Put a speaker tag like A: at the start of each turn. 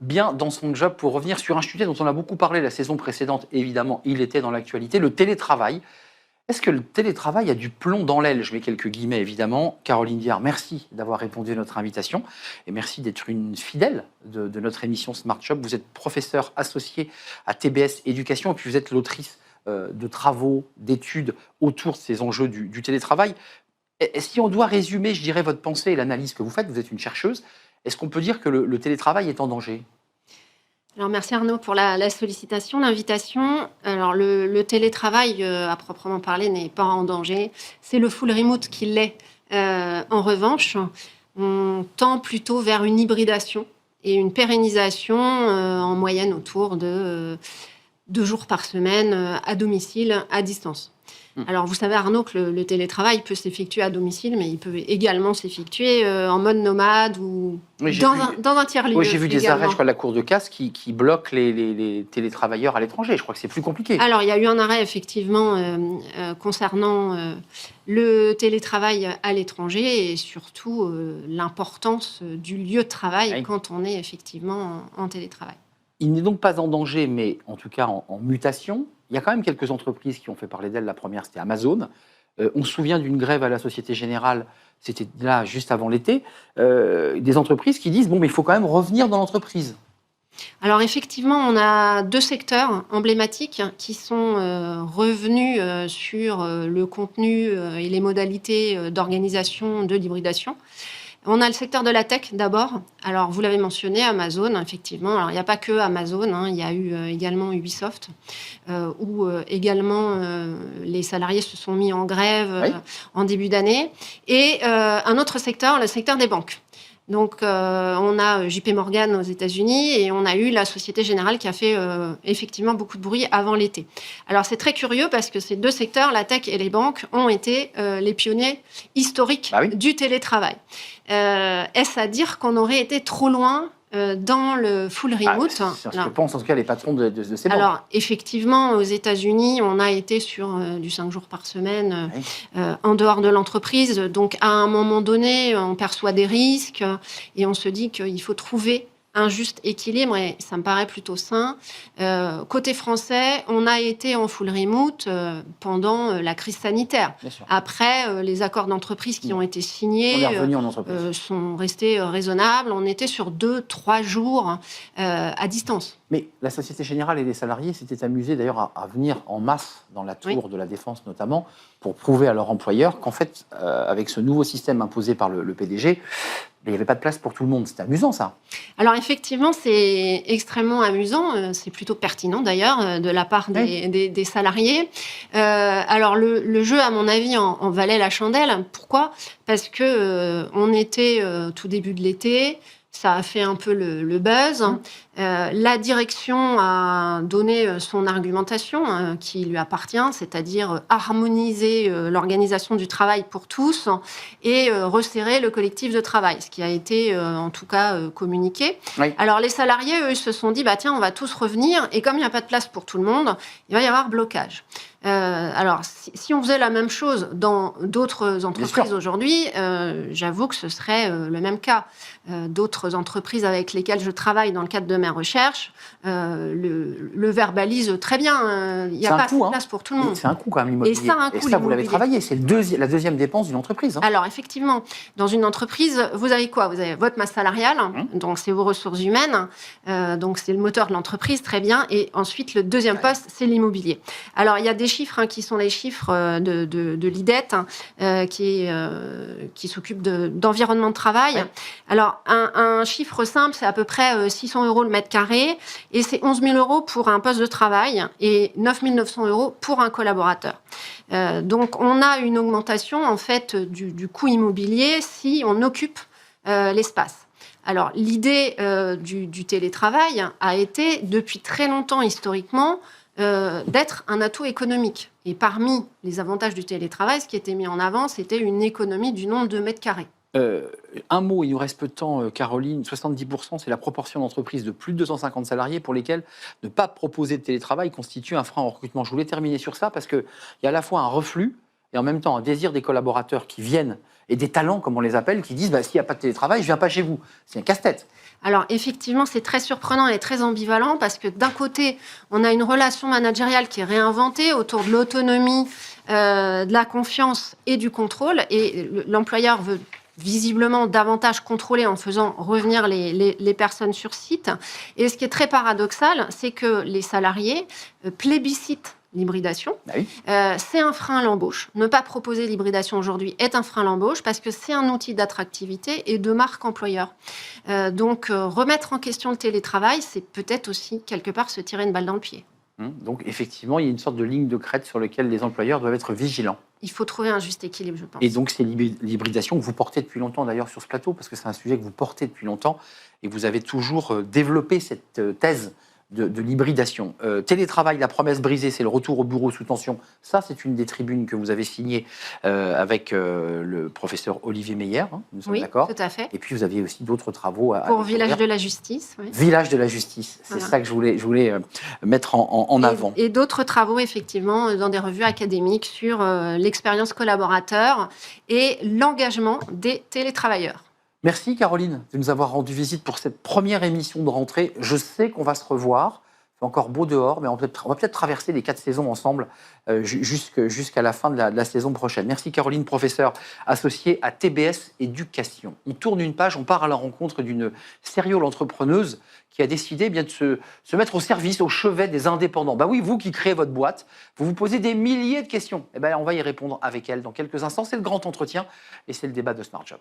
A: bien dans son job. Pour revenir sur un sujet dont on a beaucoup parlé la saison précédente, évidemment, il était dans l'actualité, le télétravail. Est-ce que le télétravail a du plomb dans l'aile? Je mets quelques guillemets, évidemment. Caroline Viard, merci d'avoir répondu à notre invitation et merci d'être une fidèle de notre émission Smart Job. Vous êtes professeur associé à TBS Éducation et puis vous êtes l'autrice de travaux, d'études autour de ces enjeux du télétravail. Et si on doit résumer, je dirais, votre pensée et l'analyse que vous faites, vous êtes une chercheuse, est-ce qu'on peut dire que le télétravail est en danger?
B: Alors, merci Arnaud pour la sollicitation, l'invitation. Alors, le télétravail, à proprement parler, n'est pas en danger. C'est le full remote qui l'est. En revanche, on tend plutôt vers une hybridation et une pérennisation en moyenne autour de 2 jours par semaine à domicile, à distance. Alors, vous savez, Arnaud, que le télétravail peut s'effectuer à domicile, mais il peut également s'effectuer en mode nomade ou dans un tiers-lieu.
A: Oui, j'ai vu des arrêts, je crois, de la Cour de casse qui bloquent les télétravailleurs à l'étranger. Je crois que c'est plus compliqué.
B: Alors, il y a eu un arrêt, effectivement, concernant le télétravail à l'étranger et surtout l'importance du lieu de travail quand on est effectivement en télétravail.
A: Il n'est donc pas en danger, mais en tout cas en mutation. Il y a quand même quelques entreprises qui ont fait parler d'elles. La première, c'était Amazon. On se souvient d'une grève à la Société Générale, c'était là juste avant l'été. Des entreprises qui disent, bon, mais il faut quand même revenir dans l'entreprise.
B: Alors effectivement, on a 2 secteurs emblématiques qui sont revenus sur le contenu et les modalités d'organisation de l'hybridation. On a le secteur de la tech d'abord. Alors, vous l'avez mentionné, Amazon, effectivement. Alors, il n'y a pas que Amazon, il y a eu également Ubisoft, où également les salariés se sont mis en grève en début d'année. Et un autre secteur, le secteur des banques. Donc, on a JP Morgan aux États-Unis et on a eu la Société Générale qui a fait effectivement beaucoup de bruit avant l'été. Alors, c'est très curieux parce que ces 2 secteurs, la tech et les banques, ont été les pionniers historiques du télétravail. Est-ce à dire qu'on aurait été trop loin dans le full remote?
A: C'est ce que pensent en tout cas les patrons de ces banques.
B: Alors, effectivement, aux États-Unis, on a été sur du 5 jours par semaine en dehors de l'entreprise. Donc, à un moment donné, on perçoit des risques et on se dit qu'il faut trouver un juste équilibre et ça me paraît plutôt sain. Côté français, on a été en full remote pendant la crise sanitaire. Après, les accords d'entreprise qui ont été signés sont restés raisonnables. On était sur 2-3 jours à distance.
A: Mais la Société Générale et les salariés s'étaient amusés d'ailleurs à venir en masse dans la tour de la Défense notamment pour prouver à leur employeur qu'en fait, avec ce nouveau système imposé par le PDG, il n'y avait pas de place pour tout le monde. C'est amusant, ça.
B: Alors, effectivement, c'est extrêmement amusant. C'est plutôt pertinent, d'ailleurs, de la part des salariés. Alors, le jeu, à mon avis, en valait la chandelle. Pourquoi ? Parce qu'on était tout début de l'été. Ça a fait un peu le buzz. La direction a donné son argumentation qui lui appartient, c'est-à-dire harmoniser l'organisation du travail pour tous et resserrer le collectif de travail, ce qui a été en tout cas communiqué. Alors les salariés, eux, se sont dit, tiens, on va tous revenir et comme il n'y a pas de place pour tout le monde, il va y avoir blocage. Alors, si on faisait la même chose dans d'autres entreprises aujourd'hui, j'avoue que ce serait le même cas. D'autres entreprises avec lesquelles je travaille dans le cadre de mes recherches le verbalisent très bien. Il n'y a pas de place pour tout le monde.
A: C'est un coût quand même, l'immobilier.
B: Et ça,
A: vous l'avez travaillé. C'est la deuxième dépense d'une entreprise.
B: Alors, effectivement, dans une entreprise, vous avez quoi? Vous avez votre masse salariale, donc c'est vos ressources humaines, donc c'est le moteur de l'entreprise, très bien. Et ensuite, le deuxième poste, c'est l'immobilier. Alors, il y a des chiffres qui sont les chiffres de l'IDET, qui s'occupe d'environnement de travail. Alors, un chiffre simple, c'est à peu près 600 € le mètre carré, et c'est 11 000 € pour un poste de travail et 9 900 € pour un collaborateur. Donc, on a une augmentation en fait du coût immobilier si on occupe l'espace. Alors, l'idée du télétravail a été, depuis très longtemps historiquement, d'être un atout économique. Et parmi les avantages du télétravail, ce qui était mis en avant, c'était une économie du nombre de mètres carrés.
A: Un mot, il nous reste peu de temps, Caroline. 70%, c'est la proportion d'entreprises de plus de 250 salariés pour lesquelles ne pas proposer de télétravail constitue un frein au recrutement. Je voulais terminer sur ça parce qu'il y a à la fois un reflux et en même temps un désir des collaborateurs qui viennent et des talents, comme on les appelle, qui disent s'il n'y a pas de télétravail, je ne viens pas chez vous. C'est un casse-tête.
B: Alors effectivement, c'est très surprenant et très ambivalent parce que d'un côté, on a une relation managériale qui est réinventée autour de l'autonomie, de la confiance et du contrôle. Et l'employeur veut visiblement davantage contrôler en faisant revenir les personnes sur site. Et ce qui est très paradoxal, c'est que les salariés plébiscitent l'hybridation.
A: Bah oui.
B: C'est un frein à l'embauche. Ne pas proposer l'hybridation aujourd'hui est un frein à l'embauche parce que c'est un outil d'attractivité et de marque employeur. Donc, remettre en question le télétravail, c'est peut-être aussi, quelque part, se tirer une balle dans le pied.
A: Donc, effectivement, il y a une sorte de ligne de crête sur laquelle les employeurs doivent être vigilants.
B: Il faut trouver un juste équilibre, je pense.
A: Et donc, c'est l'hybridation que vous portez depuis longtemps, d'ailleurs, sur ce plateau, parce que c'est un sujet que vous portez depuis longtemps, et vous avez toujours développé cette thèse de l'hybridation. Télétravail, la promesse brisée, c'est le retour au bureau sous tension. Ça, c'est une des tribunes que vous avez signées avec le professeur Olivier Meyer, nous sommes d'accord.
B: Tout à fait.
A: Et puis, vous aviez aussi d'autres travaux
B: pour Village de la Justice. Oui.
A: Village de la Justice, c'est ça que je voulais mettre en avant.
B: Et d'autres travaux, effectivement, dans des revues académiques sur l'expérience collaborateur et l'engagement des télétravailleurs.
A: Merci Caroline de nous avoir rendu visite pour cette première émission de rentrée. Je sais qu'on va se revoir. Il fait encore beau dehors, mais on va peut-être traverser les 4 saisons ensemble jusqu'à la fin de la saison prochaine. Merci Caroline, professeure associée à TBS Éducation. On tourne une page, on part à la rencontre d'une sérieuse entrepreneuse qui a décidé de se mettre au service, au chevet des indépendants. Oui, vous qui créez votre boîte, vous vous posez des milliers de questions. On va y répondre avec elle dans quelques instants. C'est le grand entretien et c'est le débat de Smart Job.